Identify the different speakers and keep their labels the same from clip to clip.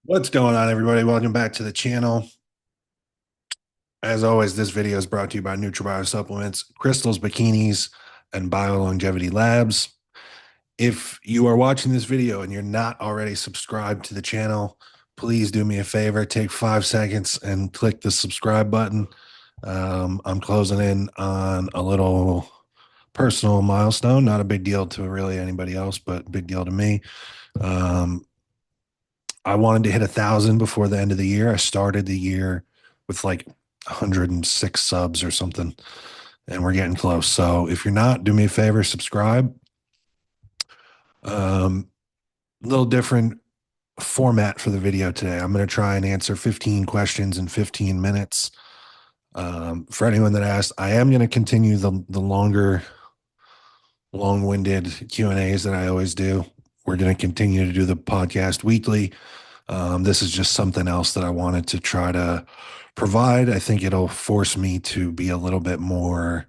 Speaker 1: What's going on, everybody? Welcome back to the channel. As always, this video is brought to you by NutriBio Supplements, Crystals, Bikinis, and BioLongevity Labs. If you are watching this video and you're not already subscribed to the channel, please do me a favor, take 5 seconds and click the subscribe button. I'm closing in on a little personal milestone, not a big deal to really anybody else, but big deal to me. Um, I wanted to hit 1,000 before the end of the year. I started the year with like 106 subs or something, and we're getting close. So if you're not, do me a favor, subscribe. Little different format for the video today. I'm going to try and answer 15 questions in 15 minutes. For anyone that asked, I am going to continue the longer, long-winded Q&As that I always do. We're going to continue to do the podcast weekly. This is just something else that I wanted to try to provide. I think it'll force me to be a little bit more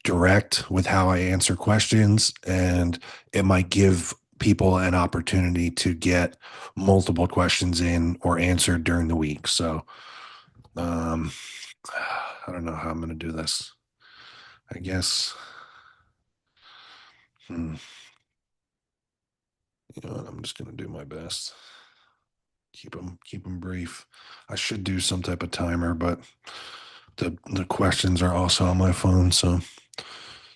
Speaker 1: direct with how I answer questions, and it might give people an opportunity to get multiple questions in or answered during the week. So, um, I don't know how I'm going to do this. I guess, you know what, I'm just going to do my best. Keep them brief. I should do some type of timer, but the questions are also on my phone. So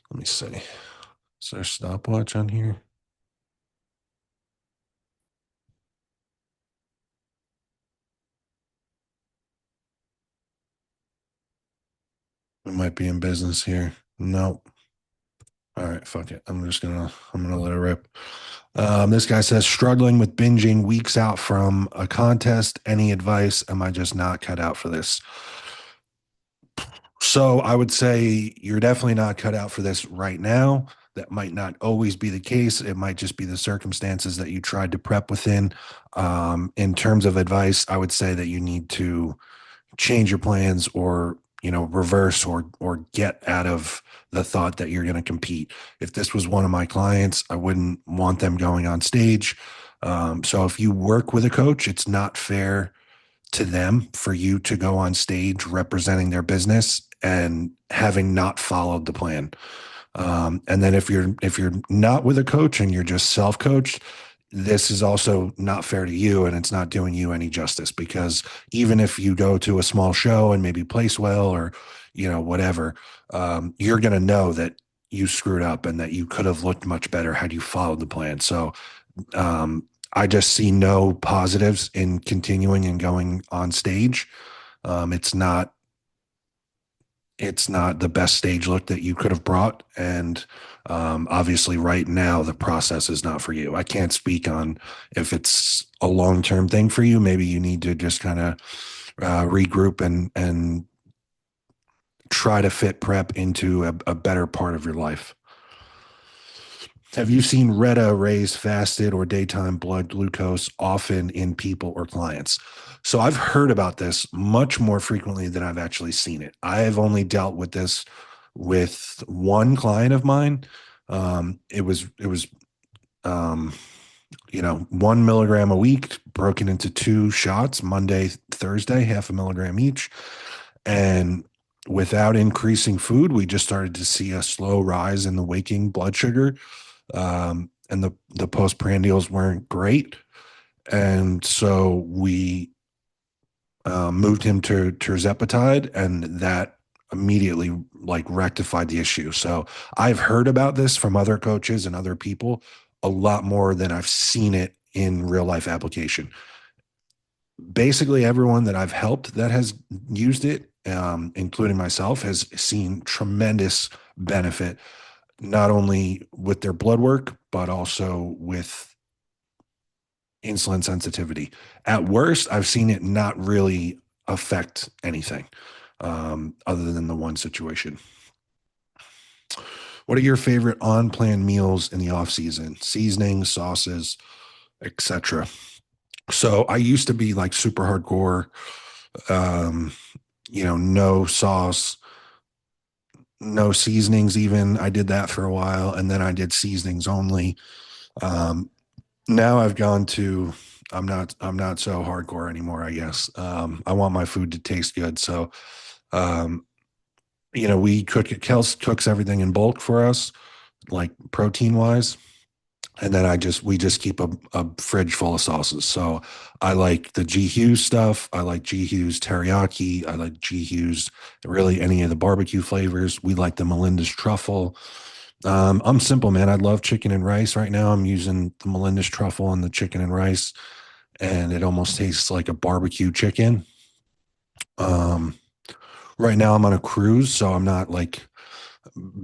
Speaker 1: let me see. Is there a stopwatch on here? We might be in business here. Nope. All right, fuck it. I'm gonna let it rip. This guy says struggling with binging weeks out from a contest. Any advice? Am I just not cut out for this? So I would say you're definitely not cut out for this right now. That might not always be the case. It might just be the circumstances that you tried to prep within. In terms of advice, I would say that you need to change your plans, or reverse or get out of the thought that you're going to compete. If this was one of my clients, I wouldn't want them going on stage. So if you work with a coach, it's not fair to them for you to go on stage representing their business and having not followed the plan. And then if you're not with a coach and you're just self-coached, this is also not fair to you, and it's not doing you any justice, because even if you go to a small show and maybe place well, or whatever, you're going to know that you screwed up and that you could have looked much better had you followed the plan. So I just see no positives in continuing and going on stage. It's not the best stage look that you could have brought. And obviously right now the process is not for you. I can't speak on if it's a long-term thing for you. Maybe you need to just kind of regroup and try to fit prep into a better part of your life. Have you seen Reta raise fasted or daytime blood glucose often in people or clients? So I've heard about this much more frequently than I've actually seen it. I've only dealt with this with one client of mine. It was 1 milligram a week broken into two shots, Monday, Thursday, half a milligram each. And without increasing food, we just started to see a slow rise in the waking blood sugar. And the postprandials weren't great. And so we moved him to tirzepatide, and that immediately like rectified the issue. So I've heard about this from other coaches and other people a lot more than I've seen it in real life application. Basically, everyone that I've helped that has used it, including myself, has seen tremendous benefit, not only with their blood work, but also with insulin sensitivity. At worst, I've seen it not really affect anything, other than the one situation. What are your favorite on-plan meals in the off season? Seasonings, sauces, etc. So I used to be like super hardcore, um, no sauce, no seasonings even. I did that for a while, and then I did seasonings only. Um, Now I've gone to I'm not so hardcore anymore, I guess. I want my food to taste good. So um, we Kels cooks everything in bulk for us, like protein wise. And then we just keep a fridge full of sauces. So I like the G Hughes stuff. I like G Hughes teriyaki. I like G Hughes, really any of the barbecue flavors. We like the Melinda's truffle. I'm simple, man. I love chicken and rice. Right now, I'm using the Melinda's truffle and the chicken and rice, and it almost tastes like a barbecue chicken. Um, right now, I'm on a cruise, so I'm not like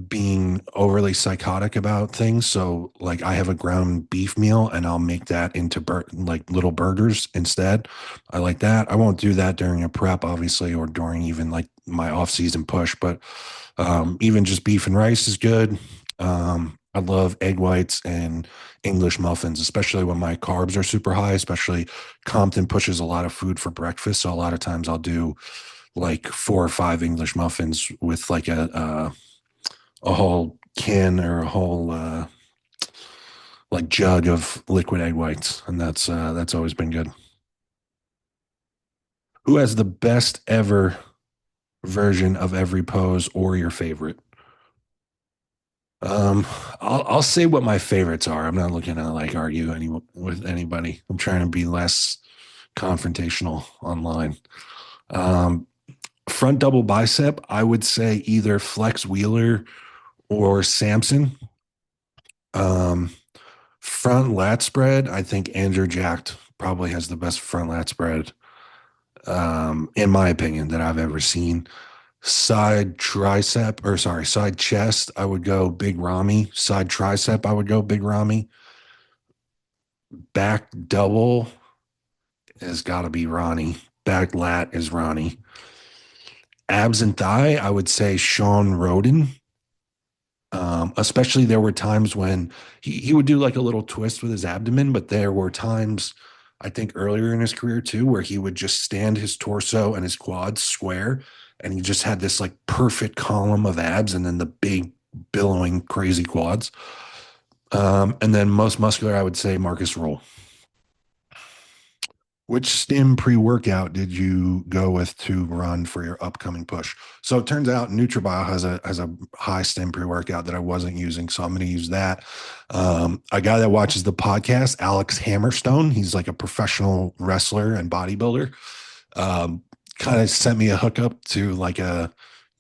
Speaker 1: being overly psychotic about things. So like I have a ground beef meal and I'll make that into like little burgers instead. I like that. I won't do that during a prep, obviously, or during even like my off season push, but even just beef and rice is good. I love egg whites and English muffins, especially when my carbs are super high, especially Compton pushes a lot of food for breakfast. So a lot of times I'll do like 4 or 5 English muffins with like a whole can or a whole like jug of liquid egg whites, and that's always been good. Who has the best ever version of every pose or your favorite? Um, I'll say what my favorites are. I'm not looking to like argue with anybody. I'm trying to be less confrontational online. Um, front double bicep, I would say either Flex Wheeler or Samson. Um, Front lat spread, I think Andrew Jacked probably has the best front lat spread, in my opinion, that I've ever seen. Side tricep, or sorry, side chest, I would go Big Ramy. Side tricep, I would go Big Ramy. Back double has got to be Ronnie. Back lat is Ronnie. Abs and thigh, I would say Sean Roden. Especially there were times when he would do like a little twist with his abdomen, but there were times I think earlier in his career too where he would just stand his torso and his quads square and he just had this like perfect column of abs and then the big billowing crazy quads. And then most muscular, I would say Marcus Roll. Which stim pre-workout did you go with to run for your upcoming push? So it turns out NutriBio has a high stim pre-workout that I wasn't using, so I'm going to use that. A guy that watches the podcast, Alex Hammerstone, he's like a professional wrestler and bodybuilder. Um, Kind of sent me a hookup to like a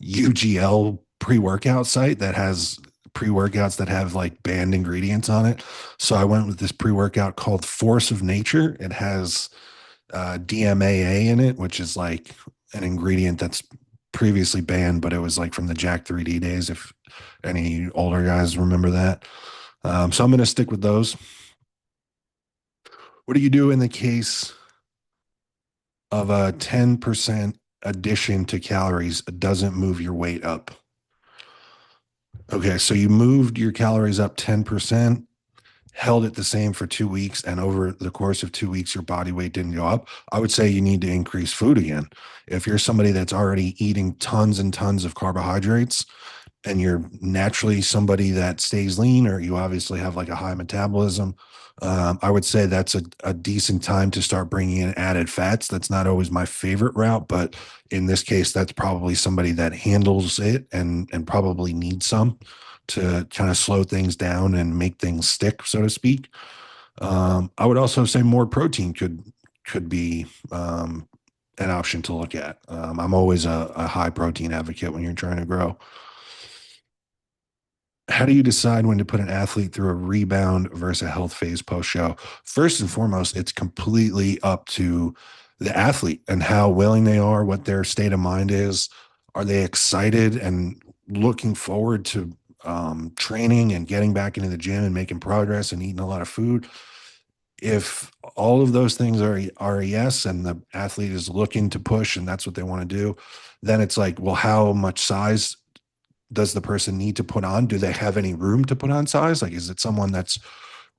Speaker 1: UGL pre-workout site that has pre-workouts that have like banned ingredients on it. So I went with this pre-workout called Force of Nature. It has DMAA in it, which is like an ingredient that's previously banned, but it was like from the Jack 3D days, if any older guys remember that. So I'm going to stick with those. What do you do in the case of a 10% addition to calories doesn't move your weight up? Okay, so you moved your calories up 10%, held it the same for 2 weeks, and over the course of 2 weeks, your body weight didn't go up. I would say you need to increase food again. If you're somebody that's already eating tons and tons of carbohydrates, and you're naturally somebody that stays lean, or you obviously have like a high metabolism, I would say that's a decent time to start bringing in added fats. That's not always my favorite route, but in this case, that's probably somebody that handles it and probably needs some to kind of slow things down and make things stick, so to speak. I would also say more protein could be an option to look at. I'm always a high protein advocate when you're trying to grow. How do you decide when to put an athlete through a rebound versus a health phase post show? First and foremost, it's completely up to the athlete and how willing they are, what their state of mind is. Are they excited and looking forward to training and getting back into the gym and making progress and eating a lot of food? If all of those things are a yes, and the athlete is looking to push and that's what they want to do, then it's like, well, how much size does the person need to put on? Do they have any room to put on size? Like, is it someone that's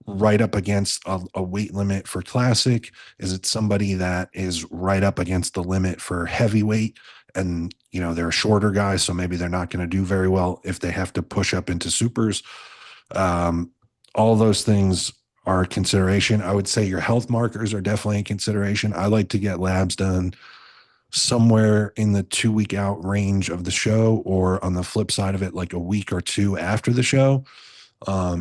Speaker 1: right up against a weight limit for classic? Is it somebody that is right up against the limit for heavyweight? And, they're a shorter guy, so maybe they're not going to do very well if they have to push up into supers. Um, all those things are a consideration. I would say your health markers are definitely a consideration. I like to get labs done somewhere in the 2 week out range of the show, or on the flip side of it, like a week or two after the show.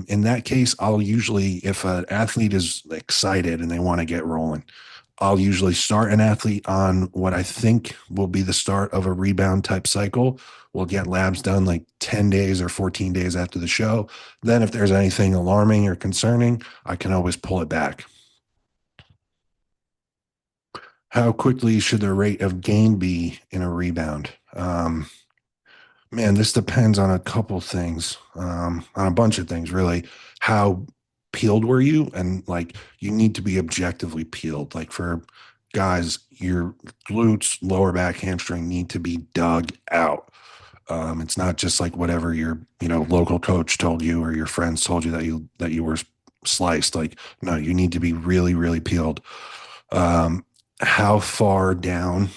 Speaker 1: In that case, I'll usually, if an athlete is excited and they want to get rolling, I'll usually start an athlete on what I think will be the start of a rebound type cycle. We'll get labs done like 10 days or 14 days after the show. Then, if there's anything alarming or concerning, I can always pull it back. How quickly should the rate of gain be in a rebound? Man, this depends on a couple things, on a bunch of things, really. How peeled were you? And like, you need to be objectively peeled. Like for guys, your glutes, lower back, hamstring need to be dug out. It's not just like whatever your local coach told you or your friends told you that you were sliced. Like, no, you need to be really, really peeled. How far down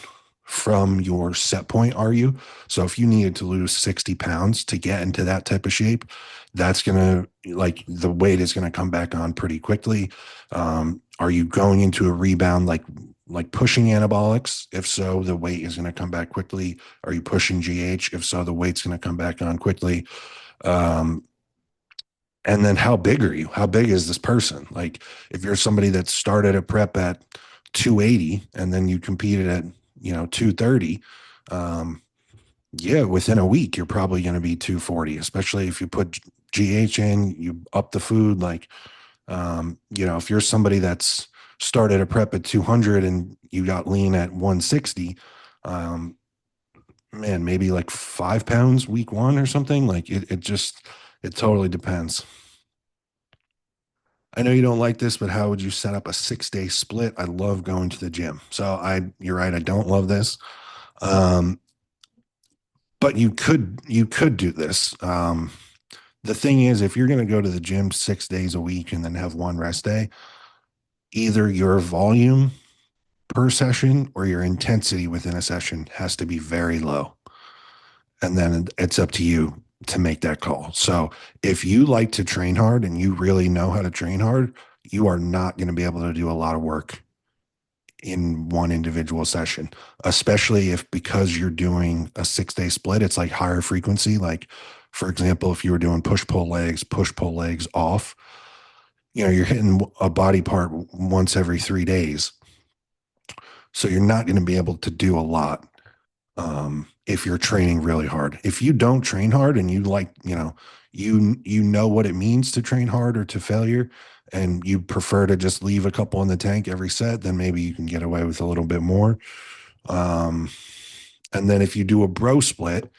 Speaker 1: from your set point are you? So if you needed to lose 60 pounds to get into that type of shape, that's going to, like, the weight is going to come back on pretty quickly. Are you going into a rebound like pushing anabolics? If so, the weight is going to come back quickly. Are you pushing GH? If so, the weight's going to come back on quickly. Um, and then how big are you? How big is this person? Like if you're somebody that started a prep at 280 and then you competed at 230, um, yeah, within a week you're probably going to be 240, especially if you put GH in, you up the food. Like if you're somebody that's started a prep at 200 and you got lean at 160, um, man, maybe like 5 pounds week one or something. Like it totally depends. I know you don't like this, but how would you set up a 6 day split? I love going to the gym. So you're right. I don't love this. Um, but you could do this. The thing is, if you're going to go to the gym 6 days a week and then have one rest day, either your volume per session or your intensity within a session has to be very low. And then it's up to you to make that call. So if you like to train hard and you really know how to train hard, you are not going to be able to do a lot of work in one individual session, especially if, because you're doing a 6 day split, it's like higher frequency. Like, for example, if you were doing push pull legs off, you're hitting a body part once every 3 days. So you're not going to be able to do a lot if you're training really hard. If you don't train hard and you like, you know what it means to train hard or to failure, and you prefer to just leave a couple in the tank every set, then maybe you can get away with a little bit more. Um, and then if you do a bro split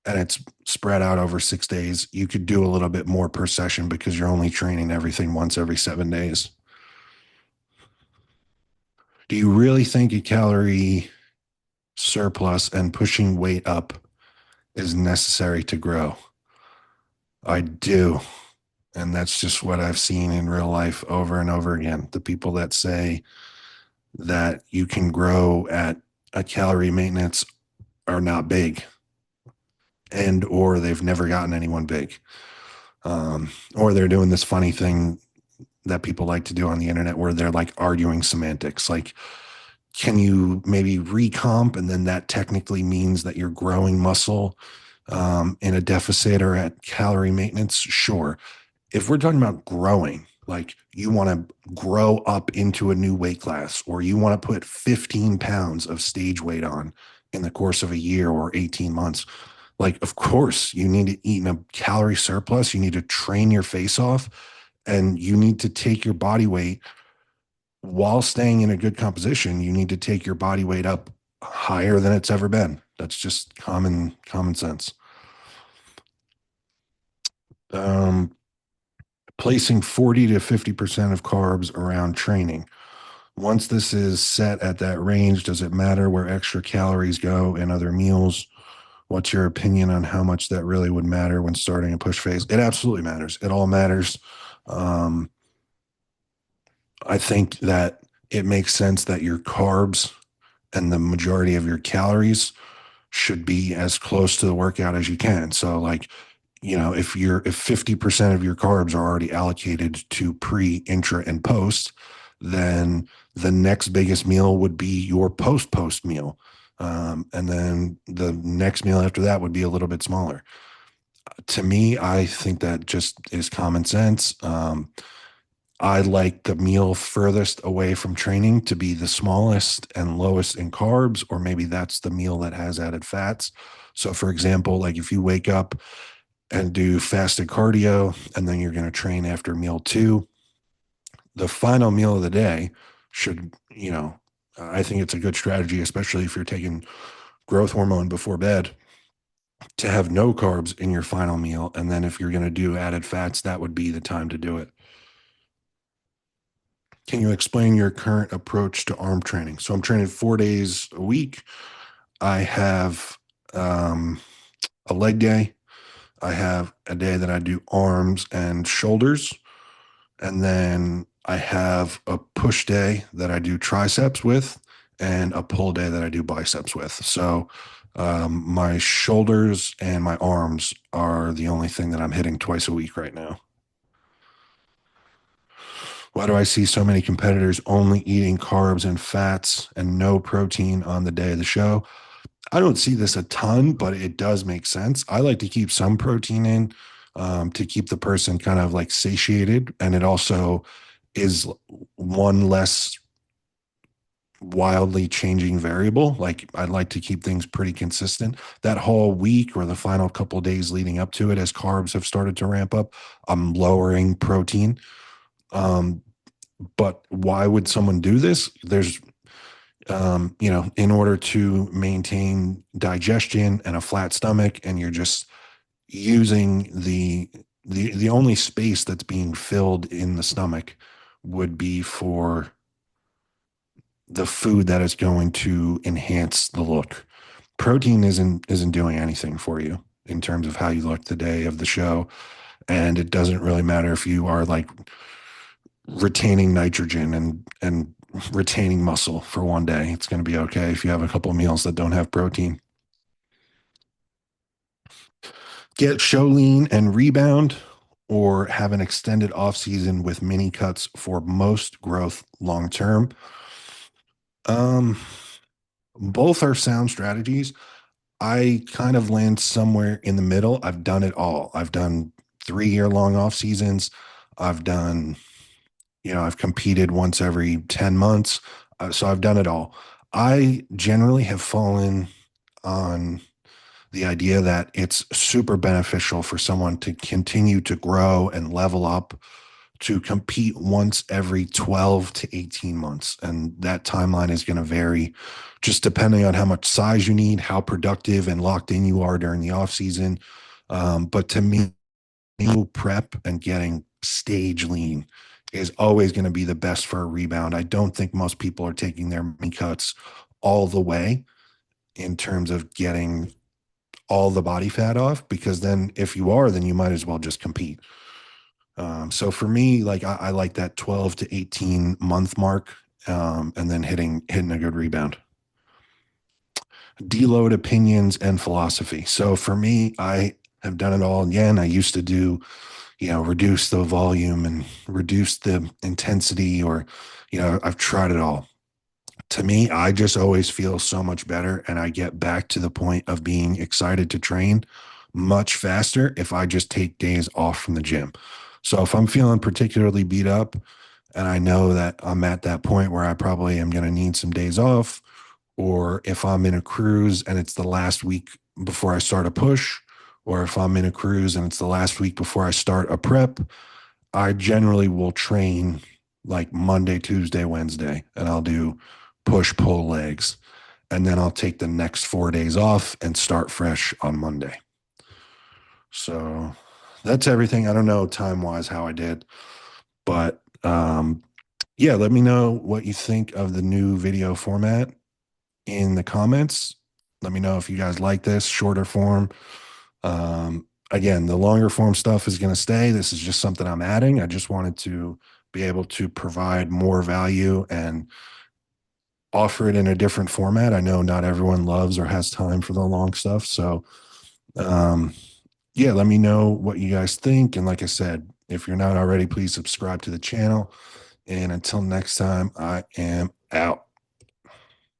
Speaker 1: and it's spread out over 6 days, you could do a little bit more per session because you're only training everything once every 7 days. Do you really think a calorie surplus and pushing weight up is necessary to grow? I do. And that's just what I've seen in real life over and over again. The people that say that you can grow at a calorie maintenance are not big, and or they've never gotten anyone big. Or they're doing this funny thing that people like to do on the internet where they're like arguing semantics. Like, can you maybe recomp, and then that technically means that you're growing muscle in a deficit or at calorie maintenance? Sure. If we're talking about growing, like you want to grow up into a new weight class, or you want to put 15 pounds of stage weight on in the course of a year or 18 months, like, of course, you need to eat in a calorie surplus. You need to train your face off, and you need to take your body weight while staying in a good composition. You need to take your body weight up higher than it's ever been. That's just common sense. Um, Placing 40 to 50% of carbs around training. Once this is set at that range, does it matter where extra calories go in other meals? What's your opinion on how much that really would matter when starting a push phase? It absolutely matters. It all matters. Um, I think that it makes sense that your carbs and the majority of your calories should be as close to the workout as you can. So, like, if 50% of your carbs are already allocated to pre, intra, and post, then the next biggest meal would be your post meal. And then the next meal after that would be a little bit smaller. To me, I think that just is common sense. I like the meal furthest away from training to be the smallest and lowest in carbs, or maybe that's the meal that has added fats. So, for example, like if you wake up and do fasted cardio and then you're going to train after meal two, the final meal of the day should, I think it's a good strategy, especially if you're taking growth hormone before bed, to have no carbs in your final meal. And then if you're going to do added fats, that would be the time to do it. Can you explain your current approach to arm training? So I'm training 4 days a week. I have a leg day. I have a day that I do arms and shoulders. And then I have a push day that I do triceps with and a pull day that I do biceps with. So my shoulders and my arms are the only thing that I'm hitting twice a week right now. Why do I see so many competitors only eating carbs and fats and no protein on the day of the show? I don't see this a ton, but it does make sense. I like to keep some protein in to keep the person kind of like satiated. And it also is one less wildly changing variable. Like I'd like to keep things pretty consistent. That whole week or the final couple of days leading up to it, as carbs have started to ramp up, I'm lowering protein. Um, but why would someone do this? There's in order to maintain digestion and a flat stomach, and you're just using the only space that's being filled in the stomach would be for the food that is going to enhance the look. Protein isn't doing anything for you in terms of how you look the day of the show, and it doesn't really matter if you are like retaining nitrogen and retaining muscle for one day. It's going to be okay if you have a couple of meals that don't have protein. Get show lean and rebound, or have an extended off season with mini cuts for most growth long term. Um, both are sound strategies. I kind of land somewhere in the middle. I've done it all. I've done 3 year long off seasons. I've done, I've competed once every 10 months. So I've done it all. I generally have fallen on the idea that it's super beneficial for someone to continue to grow and level up to compete once every 12 to 18 months. And that timeline is going to vary just depending on how much size you need, how productive and locked in you are during the off season. But to me, meal prep and getting stage lean is always going to be the best for a rebound. I don't think most people are taking their mini cuts all the way in terms of getting all the body fat off, because then if you are, then you might as well just compete. So for me, like I like that 12 to 18 month mark, and then hitting a good rebound. Deload opinions and philosophy. So for me, I have done it all again. I used to do, reduce the volume and reduce the intensity, or, I've tried it all. To me, I just always feel so much better, and I get back to the point of being excited to train much faster if I just take days off from the gym. So if I'm feeling particularly beat up and I know that I'm at that point where I probably am going to need some days off, or if I'm in a cruise and it's the last week before I start a push, or if I'm in a cruise and it's the last week before I start a prep, I generally will train like Monday, Tuesday, Wednesday, and I'll do push, pull legs. And then I'll take the next 4 days off and start fresh on Monday. So that's everything. I don't know time wise how I did, but yeah, let me know what you think of the new video format in the comments. Let me know if you guys like this shorter form. Again, the longer form stuff is going to stay. This is just something I'm adding. I just wanted to be able to provide more value and offer it in a different format. I know not everyone loves or has time for the long stuff. So, yeah, let me know what you guys think. And like I said, if you're not already, please subscribe to the channel. And until next time, I am out.